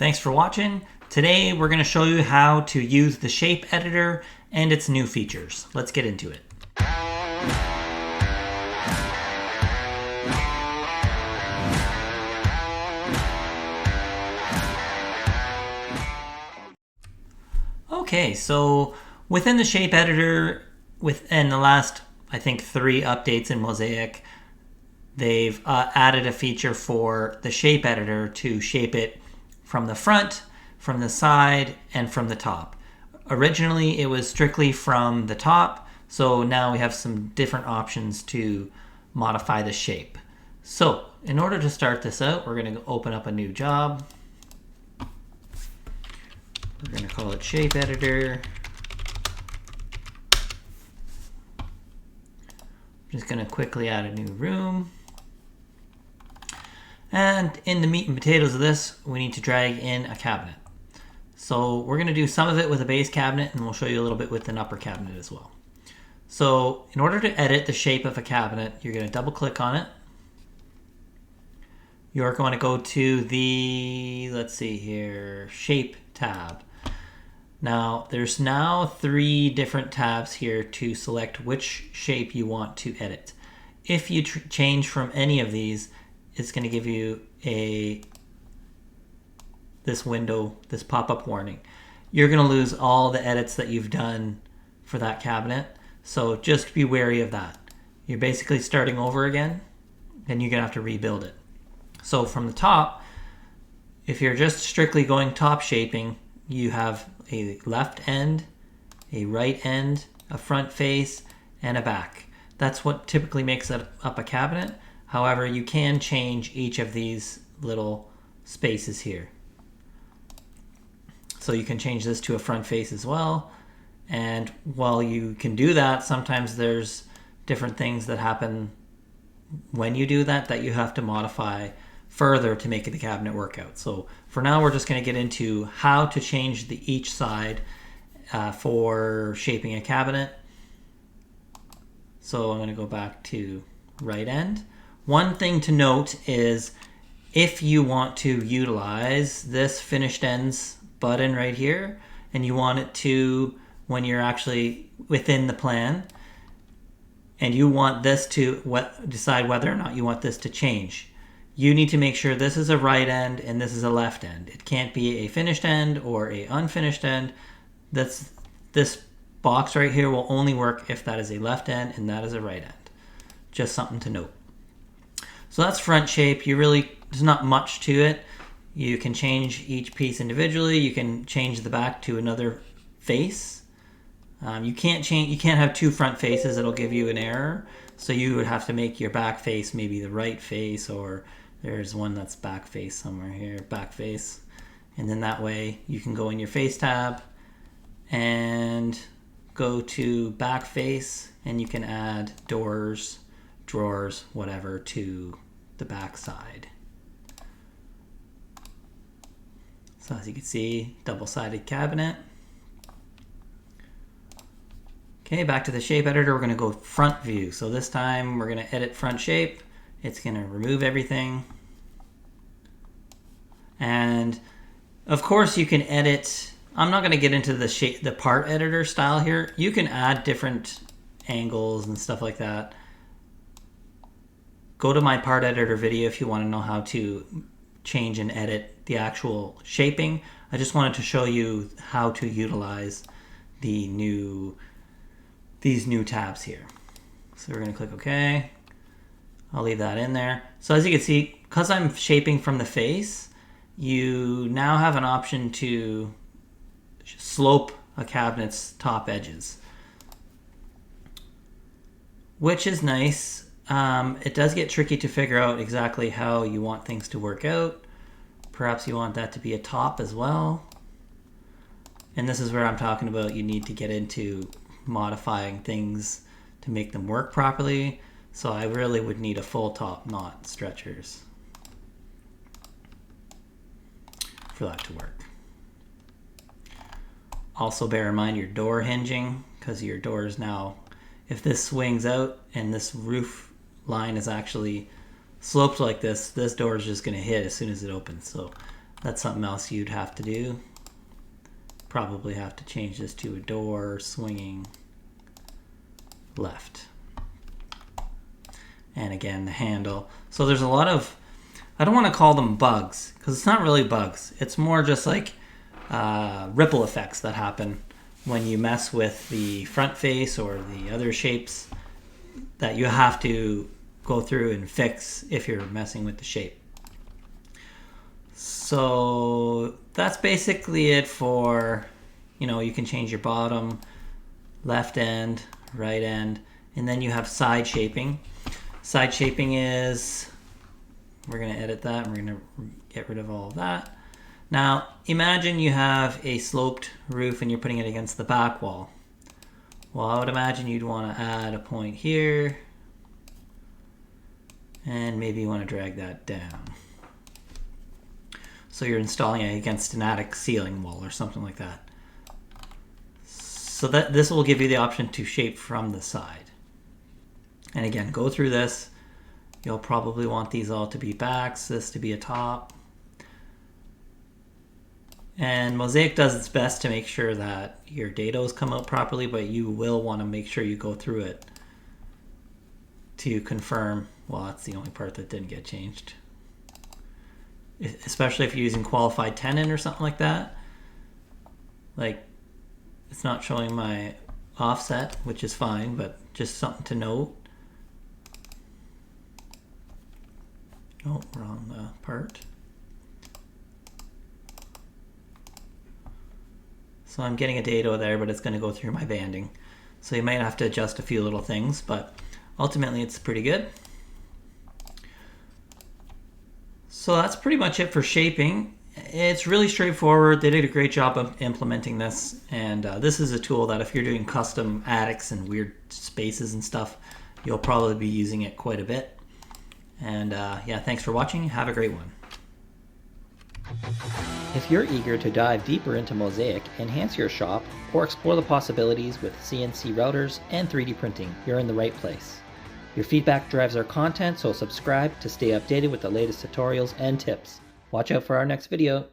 Thanks for watching. Today we're going to show you how to use the shape editor and its new features. Let's get into it. Okay, so within the shape editor, within the last, I think, 3 updates in Mozaik, they've added a feature for the shape editor to shape it from the front, from the side, and from the top. Originally, it was strictly from the top, so now we have some different options to modify the shape. So, in order to start this out, we're going to open up a new job. We're going to call it Shape Editor. I'm just going to quickly add a new room. And in the meat and potatoes of this, we need to drag in a cabinet. So we're going to do some of it with a base cabinet, and we'll show you a little bit with an upper cabinet as well. So in order to edit the shape of a cabinet, you're going to double click on it. You're going to go to the, let's see here, Shape tab. Now, there's now 3 different tabs here to select which shape you want to edit. If you change from any of these, it's going to give you this window, this pop-up warning. You're going to lose all the edits that you've done for that cabinet, so just be wary of that. You're basically starting over again, and you're going to have to rebuild it. So from the top, if you're just strictly going top shaping, you have a left end, a right end, a front face, and a back. That's what typically makes up a cabinet. However, you can change each of these little spaces here. So you can change this to a front face as well. And while you can do that, sometimes there's different things that happen when you do that you have to modify further to make the cabinet work out. So for now, we're just going to get into how to change each side for shaping a cabinet. So I'm going to go back to right end. One thing to note is if you want to utilize this finished ends button right here, and you want it to, when you're actually within the plan, and you want this to decide whether or not you want this to change, you need to make sure this is a right end and this is a left end. It can't be a finished end or a unfinished end. This box right here will only work if that is a left end and that is a right end. Just something to note. So that's front shape. There's not much to it. You can change each piece individually. You can change the back to another face. You can't have 2 front faces. It'll give you an error. So you would have to make your back face maybe the right face, or there's one that's back face somewhere here, back face. And then that way you can go in your face tab and go to back face, and you can add doors, drawers, whatever, to the back side. So as you can see, double-sided cabinet. Okay, back to the shape editor, we're going to go front view. So this time we're going to edit front shape. It's going to remove everything. And of course you can edit, I'm not going to get into the part editor style here. You can add different angles and stuff like that. Go to my part editor video if you want to know how to change and edit the actual shaping. I just wanted to show you how to utilize these new tabs here. So we're going to click OK. I'll leave that in there. So as you can see, because I'm shaping from the face, you now have an option to slope a cabinet's top edges, which is nice. It does get tricky to figure out exactly how you want things to work out. Perhaps you want that to be a top as well. And this is where I'm talking about you need to get into modifying things to make them work properly. So I really would need a full top, not stretchers, for that to work. Also bear in mind your door hinging, because your doors now, if this swings out and this roof line is actually sloped like this, this door is just going to hit as soon as it opens. So That's something else you'd have to do. Probably have to change this to a door swinging left. And again, the handle. So there's a lot of, I don't want to call them bugs, because it's not really bugs. It's more just like ripple effects that happen when you mess with the front face or the other shapes that you have to go through and fix if you're messing with the shape. So that's basically it for, you can change your bottom, left end, right end, and then you have side shaping. Side shaping is, we're going to edit that, and we're going to get rid of all of that. Now, imagine you have a sloped roof and you're putting it against the back wall. Well, I would imagine you'd want to add a point here, and maybe you want to drag that down. So you're installing it against an attic ceiling wall or something like that. So that this will give you the option to shape from the side. And again, go through this. You'll probably want these all to be backs, this to be a top. And Mozaik does its best to make sure that your dados come out properly, but you will want to make sure you go through it to confirm. Well, that's the only part that didn't get changed. Especially if you're using qualified tenon or something like that. Like, it's not showing my offset, which is fine, but just something to note. Oh, wrong part. So I'm getting a dado there, but it's going to go through my banding. So you might have to adjust a few little things, but ultimately it's pretty good. So that's pretty much it for shaping. It's really straightforward. They did a great job of implementing this, and this is a tool that if you're doing custom attics and weird spaces and stuff, you'll probably be using it quite a bit. And yeah, thanks for watching. Have a great one. If you're eager to dive deeper into Mozaik, enhance your shop, or explore the possibilities with CNC routers and 3D printing, you're in the right place. Your feedback drives our content, so subscribe to stay updated with the latest tutorials and tips. Watch out for our next video.